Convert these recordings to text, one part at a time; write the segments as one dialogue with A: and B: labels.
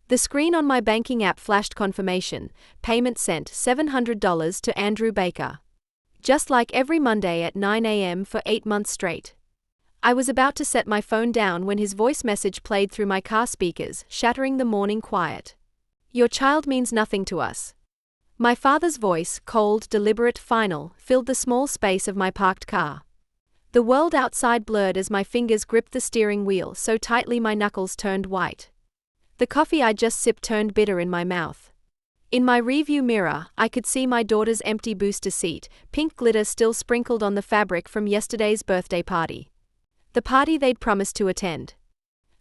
A: The screen on my banking app flashed confirmation, payment sent $700 to Andrew Baker. Just like every Monday at 9 a.m. for 8 months straight. I was about to set my phone down when his voice message played through my car speakers, shattering the morning quiet. Your child means nothing to us. My father's voice, cold, deliberate, final, filled the small space of my parked car. The world outside blurred as my fingers gripped the steering wheel so tightly my knuckles turned white. The coffee I just sipped turned bitter in my mouth. In my rearview mirror, I could see my daughter's empty booster seat, pink glitter still sprinkled on the fabric from yesterday's birthday party. The party they'd promised to attend.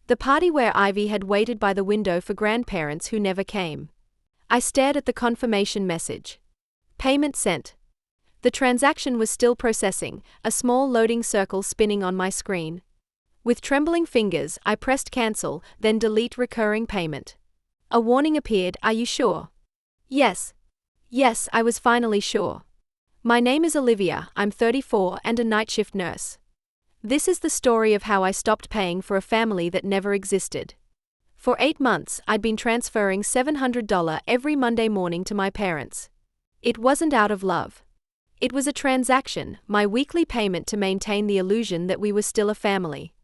A: The party where Ivy had waited by the window for grandparents who never came. I stared at the confirmation message. Payment sent. The transaction was still processing, a small loading circle spinning on my screen. With trembling fingers, I pressed cancel, then delete recurring payment. A warning appeared, are you sure? Yes. Yes, I was finally sure. My name is Olivia, I'm 34 and a night shift nurse. This is the story of how I stopped paying for a family that never existed. For 8 months, I'd been transferring $700 every Monday morning to my parents. It wasn't out of love. It was a transaction, my weekly payment to maintain the illusion that we were still a family.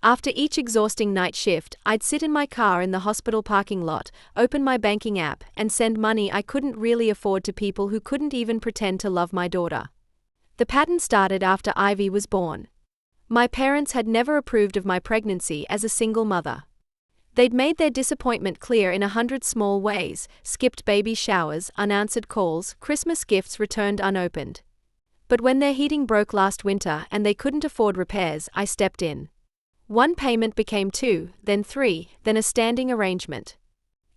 A: After each exhausting night shift, I'd sit in my car in the hospital parking lot, open my banking app, and send money I couldn't really afford to people who couldn't even pretend to love my daughter. The pattern started after Ivy was born. My parents had never approved of my pregnancy as a single mother. They'd made their disappointment clear in 100 small ways: skipped baby showers, unanswered calls, Christmas gifts returned unopened. But when their heating broke last winter and they couldn't afford repairs, I stepped in. One payment became 2, then 3, then a standing arrangement.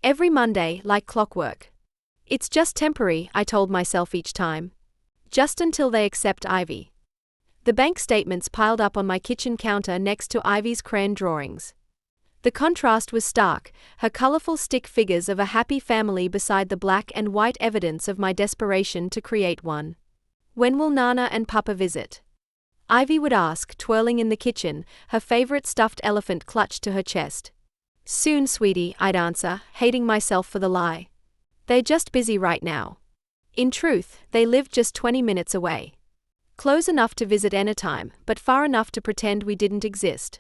A: Every Monday, like clockwork. It's just temporary, I told myself each time. Just until they accept Ivy. The bank statements piled up on my kitchen counter next to Ivy's crayon drawings. The contrast was stark, her colorful stick figures of a happy family beside the black and white evidence of my desperation to create one. When will Nana and Papa visit? Ivy would ask, twirling in the kitchen, her favorite stuffed elephant clutched to her chest. Soon, sweetie, I'd answer, hating myself for the lie. They're just busy right now. In truth, they lived just 20 minutes away. Close enough to visit anytime, but far enough to pretend we didn't exist.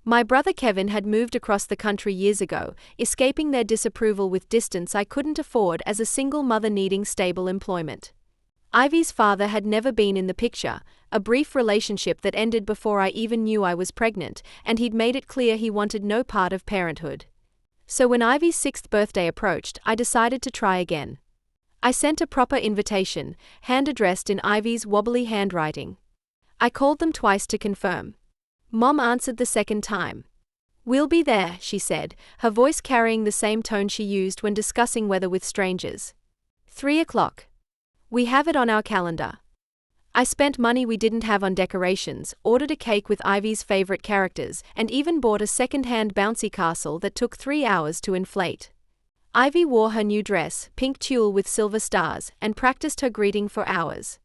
A: My brother Kevin had moved across the country years ago, escaping their disapproval with distance I couldn't afford as a single mother needing stable employment. Ivy's father had never been in the picture, a brief relationship that ended before I even knew I was pregnant, and he'd made it clear he wanted no part of parenthood. So when Ivy's 6th birthday approached, I decided to try again. I sent a proper invitation, hand-addressed in Ivy's wobbly handwriting. I called them twice to confirm. Mom answered the second time. We'll be there, she said, her voice carrying the same tone she used when discussing weather with strangers. 3 o'clock. We have it on our calendar. I spent money we didn't have on decorations, ordered a cake with Ivy's favorite characters, and even bought a second-hand bouncy castle that took 3 hours to inflate. Ivy wore her new dress, pink tulle with silver stars, and practiced her greeting for hours.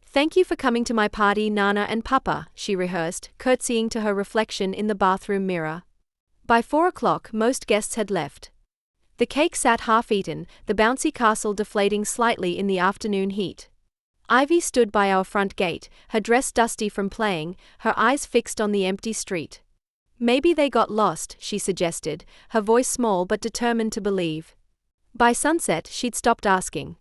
A: Thank you for coming to my party, Nana and Papa, she rehearsed, curtsying to her reflection in the bathroom mirror. By 4 o'clock, most guests had left. The cake sat half-eaten, the bouncy castle deflating slightly in the afternoon heat. Ivy stood by our front gate, her dress dusty from playing, her eyes fixed on the empty street. Maybe they got lost, she suggested, her voice small but determined to believe. By sunset, she'd stopped asking.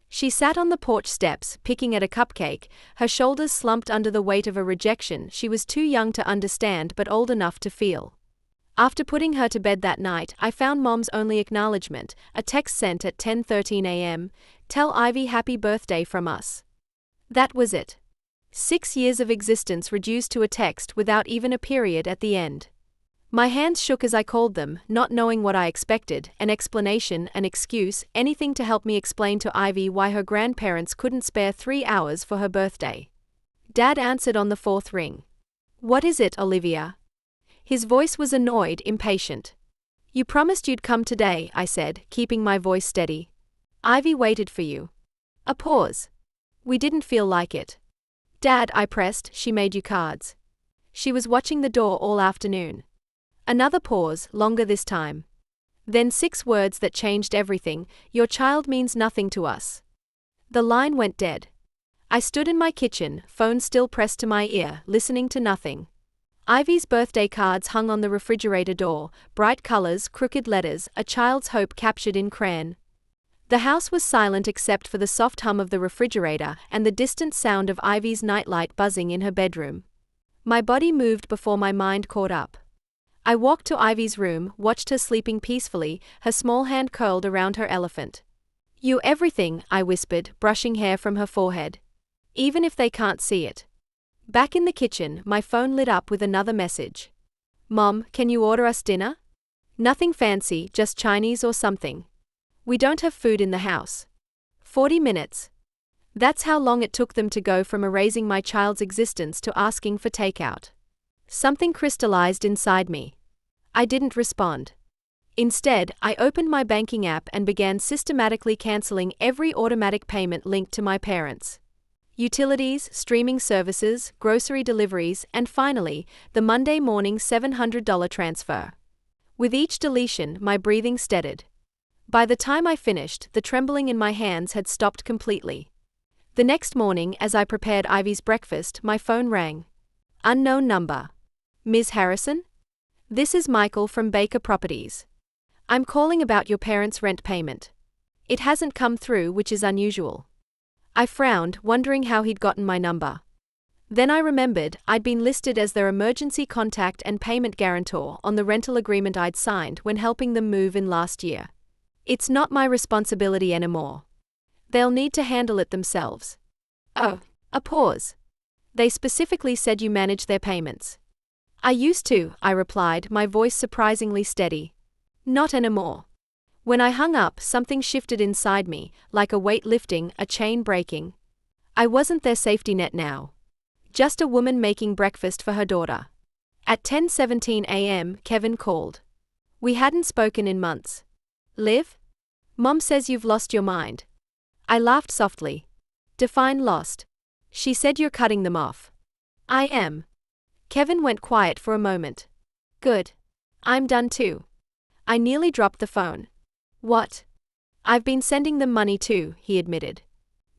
A: She sat on the porch steps, picking at a cupcake, her shoulders slumped under the weight of a rejection she was too young to understand but old enough to feel. After putting her to bed that night, I found Mom's only acknowledgement, a text sent at 10:13 a.m., "Tell Ivy happy birthday from us." That was it. 6 years of existence reduced to a text without even a period at the end. My hands shook as I called them, not knowing what I expected, an explanation, an excuse, anything to help me explain to Ivy why her grandparents couldn't spare 3 hours for her birthday. Dad answered on the 4th ring. What is it, Olivia? His voice was annoyed, impatient. You promised you'd come today, I said, keeping my voice steady. Ivy waited for you. A pause. We didn't feel like it. Dad, I pressed, she made you cards. She was watching the door all afternoon. Another pause, longer this time. Then 6 words that changed everything: "Your child means nothing to us." The line went dead. I stood in my kitchen, phone still pressed to my ear, listening to nothing. Ivy's birthday cards hung on the refrigerator door, bright colors, crooked letters, a child's hope captured in crayon. The house was silent except for the soft hum of the refrigerator and the distant sound of Ivy's nightlight buzzing in her bedroom. My body moved before my mind caught up. I walked to Ivy's room, watched her sleeping peacefully, her small hand curled around her elephant. "You everything," I whispered, brushing hair from her forehead. "Even if they can't see it." Back in the kitchen, my phone lit up with another message. "Mom, can you order us dinner? Nothing fancy, just Chinese or something. We don't have food in the house." 40 minutes. That's how long it took them to go from erasing my child's existence to asking for takeout. Something crystallized inside me. I didn't respond. Instead, I opened my banking app and began systematically canceling every automatic payment linked to my parents. Utilities, streaming services, grocery deliveries, and finally, the Monday morning $700 transfer. With each deletion, my breathing steadied. By the time I finished, the trembling in my hands had stopped completely. The next morning, as I prepared Ivy's breakfast, my phone rang. Unknown number. "Ms. Harrison? This is Michael from Baker Properties. I'm calling about your parents' rent payment. It hasn't come through, which is unusual." I frowned, wondering how he'd gotten my number. Then I remembered I'd been listed as their emergency contact and payment guarantor on the rental agreement I'd signed when helping them move in last year. "It's not my responsibility anymore. They'll need to handle it themselves." "Oh." A pause. "They specifically said you manage their payments." "I used to," I replied, my voice surprisingly steady. "Not anymore." When I hung up, something shifted inside me, like a weight lifting, a chain breaking. I wasn't their safety net now. Just a woman making breakfast for her daughter. At 10:17 a.m., Kevin called. We hadn't spoken in months. "Liv? Mom says you've lost your mind." I laughed softly. "Define lost." "She said you're cutting them off." "I am." Kevin went quiet for a moment. "Good. I'm done too." I nearly dropped the phone. "What?" "I've been sending them money too," he admitted.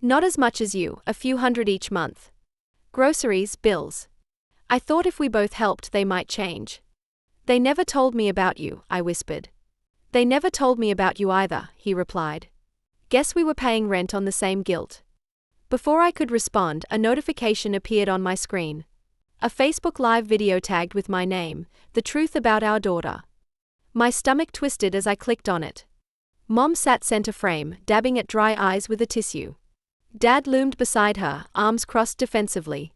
A: "Not as much as you, a few hundred each month. Groceries, bills. I thought if we both helped they might change." "They never told me about you," I whispered. "They never told me about you either," he replied. "Guess we were paying rent on the same guilt." Before I could respond, a notification appeared on my screen. A Facebook Live video tagged with my name, "The Truth About Our Daughter." My stomach twisted as I clicked on it. Mom sat center frame, dabbing at dry eyes with a tissue. Dad loomed beside her, arms crossed defensively.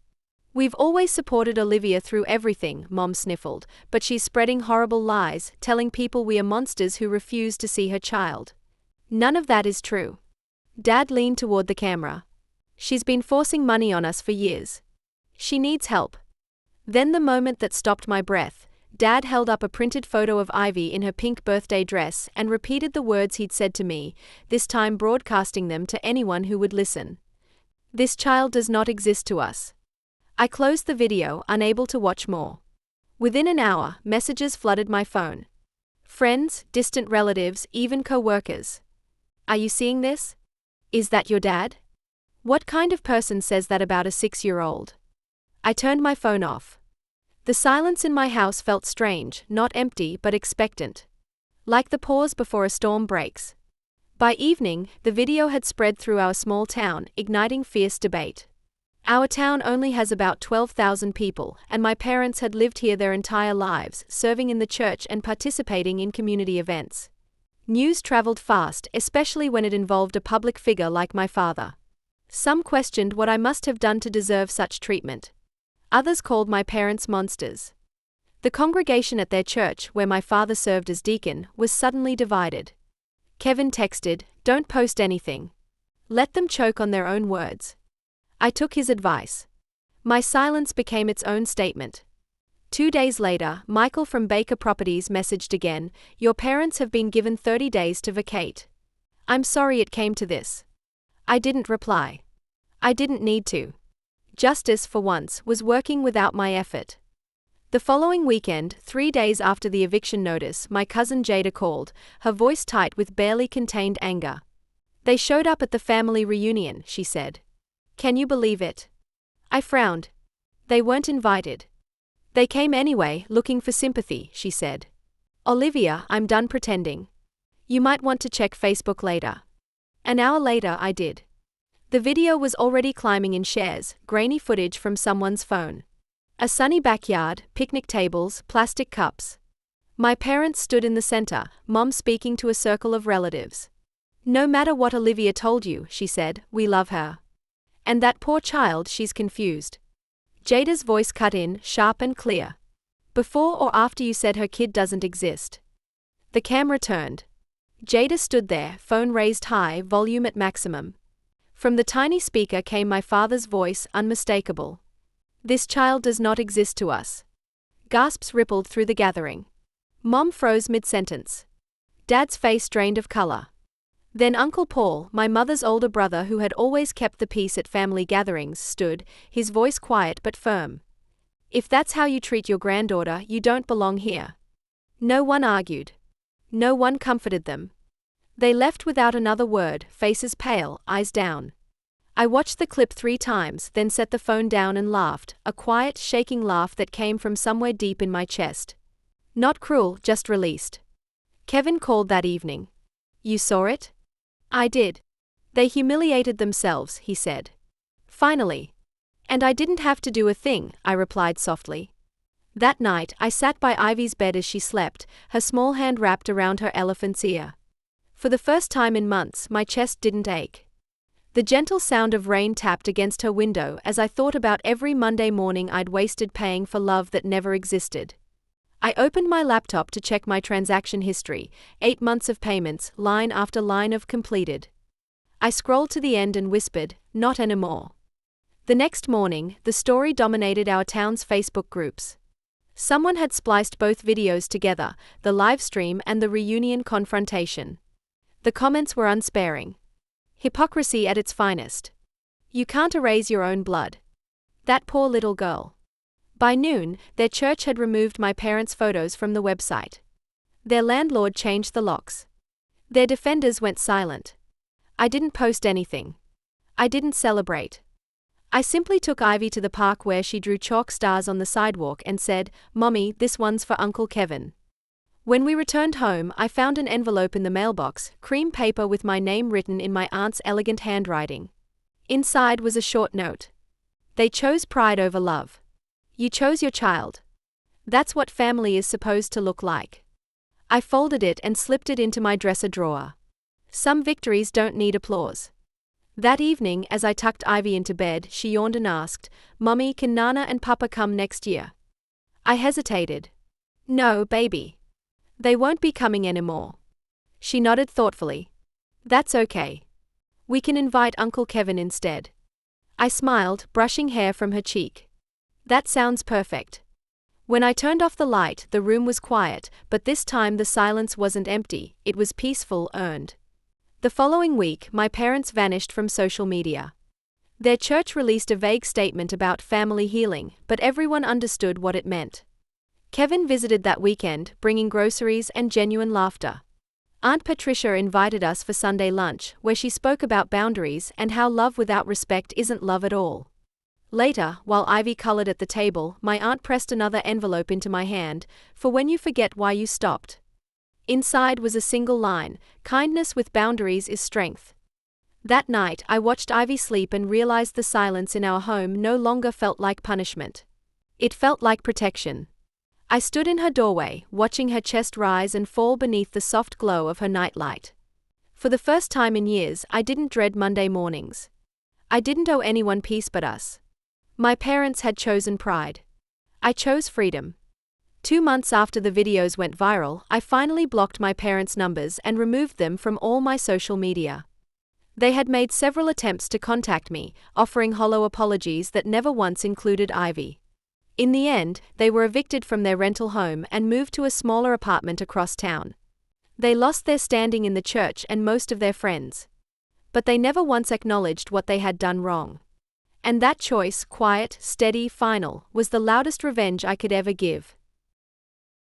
A: "We've always supported Olivia through everything," Mom sniffled, "but she's spreading horrible lies, telling people we are monsters who refuse to see her child. None of that is true." Dad leaned toward the camera. "She's been forcing money on us for years. She needs help." Then the moment that stopped my breath, Dad held up a printed photo of Ivy in her pink birthday dress and repeated the words he'd said to me, this time broadcasting them to anyone who would listen. "This child does not exist to us." I closed the video, unable to watch more. Within an hour, messages flooded my phone. Friends, distant relatives, even co-workers. "Are you seeing this? Is that your dad? What kind of person says that about a 6-year-old?" I turned my phone off. The silence in my house felt strange, not empty but expectant. Like the pause before a storm breaks. By evening, the video had spread through our small town, igniting fierce debate. Our town only has about 12,000 people, and my parents had lived here their entire lives, serving in the church and participating in community events. News traveled fast, especially when it involved a public figure like my father. Some questioned what I must have done to deserve such treatment. Others called my parents monsters. The congregation at their church, where my father served as deacon, was suddenly divided. Kevin texted, "Don't post anything. Let them choke on their own words." I took his advice. My silence became its own statement. 2 days later, Michael from Baker Properties messaged again, "Your parents have been given 30 days to vacate. I'm sorry it came to this." I didn't reply. I didn't need to. Justice, for once, was working without my effort. The following weekend, 3 days after the eviction notice, my cousin Jada called, her voice tight with barely contained anger. They showed up at the family reunion, she said. Can you believe it? I frowned. They weren't invited. They came anyway, looking for sympathy, she said. Olivia, I'm done pretending. You might want to check Facebook later. An hour later, I did. The video was already climbing in shares, grainy footage from someone's phone. A sunny backyard, picnic tables, plastic cups. My parents stood in the center, Mom speaking to a circle of relatives. No matter what Olivia told you, she said, we love her. And that poor child, she's confused. Jada's voice cut in, sharp and clear. Before or after you said her kid doesn't exist? The camera turned. Jada stood there, phone raised high, volume at maximum. From the tiny speaker came my father's voice, unmistakable. This child does not exist to us. Gasps rippled through the gathering. Mom froze mid-sentence. Dad's face drained of color. Then Uncle Paul, my mother's older brother who had always kept the peace at family gatherings, stood, his voice quiet but firm. If that's how you treat your granddaughter, you don't belong here. No one argued. No one comforted them. They left without another word, faces pale, eyes down. I watched the clip 3 times, then set the phone down and laughed, a quiet, shaking laugh that came from somewhere deep in my chest. Not cruel, just released. Kevin called that evening. You saw it? I did. They humiliated themselves, he said. Finally. And I didn't have to do a thing, I replied softly. That night, I sat by Ivy's bed as she slept, her small hand wrapped around her elephant's ear. For the first time in months, my chest didn't ache. The gentle sound of rain tapped against her window as I thought about every Monday morning I'd wasted paying for love that never existed. I opened my laptop to check my transaction history, 8 months of payments, line after line of completed. I scrolled to the end and whispered, not anymore. The next morning, the story dominated our town's Facebook groups. Someone had spliced both videos together, the live stream and the reunion confrontation. The comments were unsparing. Hypocrisy at its finest. You can't erase your own blood. That poor little girl. By noon, their church had removed my parents' photos from the website. Their landlord changed the locks. Their defenders went silent. I didn't post anything. I didn't celebrate. I simply took Ivy to the park where she drew chalk stars on the sidewalk and said, Mommy, this one's for Uncle Kevin. When we returned home, I found an envelope in the mailbox, cream paper with my name written in my aunt's elegant handwriting. Inside was a short note. They chose pride over love. You chose your child. That's what family is supposed to look like. I folded it and slipped it into my dresser drawer. Some victories don't need applause. That evening, as I tucked Ivy into bed, she yawned and asked, Mommy, can Nana and Papa come next year? I hesitated. No, baby. They won't be coming anymore. She nodded thoughtfully. That's okay. We can invite Uncle Kevin instead. I smiled, brushing hair from her cheek. That sounds perfect. When I turned off the light, the room was quiet, but this time the silence wasn't empty, it was peaceful, earned. The following week, my parents vanished from social media. Their church released a vague statement about family healing, but everyone understood what it meant. Kevin visited that weekend, bringing groceries and genuine laughter. Aunt Patricia invited us for Sunday lunch, where she spoke about boundaries and how love without respect isn't love at all. Later, while Ivy colored at the table, my aunt pressed another envelope into my hand, for when you forget why you stopped. Inside was a single line, kindness with boundaries is strength. That night, I watched Ivy sleep and realized the silence in our home no longer felt like punishment. It felt like protection. I stood in her doorway, watching her chest rise and fall beneath the soft glow of her nightlight. For the first time in years, I didn't dread Monday mornings. I didn't owe anyone peace but us. My parents had chosen pride. I chose freedom. 2 months after the videos went viral, I finally blocked my parents' numbers and removed them from all my social media. They had made several attempts to contact me, offering hollow apologies that never once included Ivy. In the end, they were evicted from their rental home and moved to a smaller apartment across town. They lost their standing in the church and most of their friends. But they never once acknowledged what they had done wrong. And that choice, quiet, steady, final, was the loudest revenge I could ever give.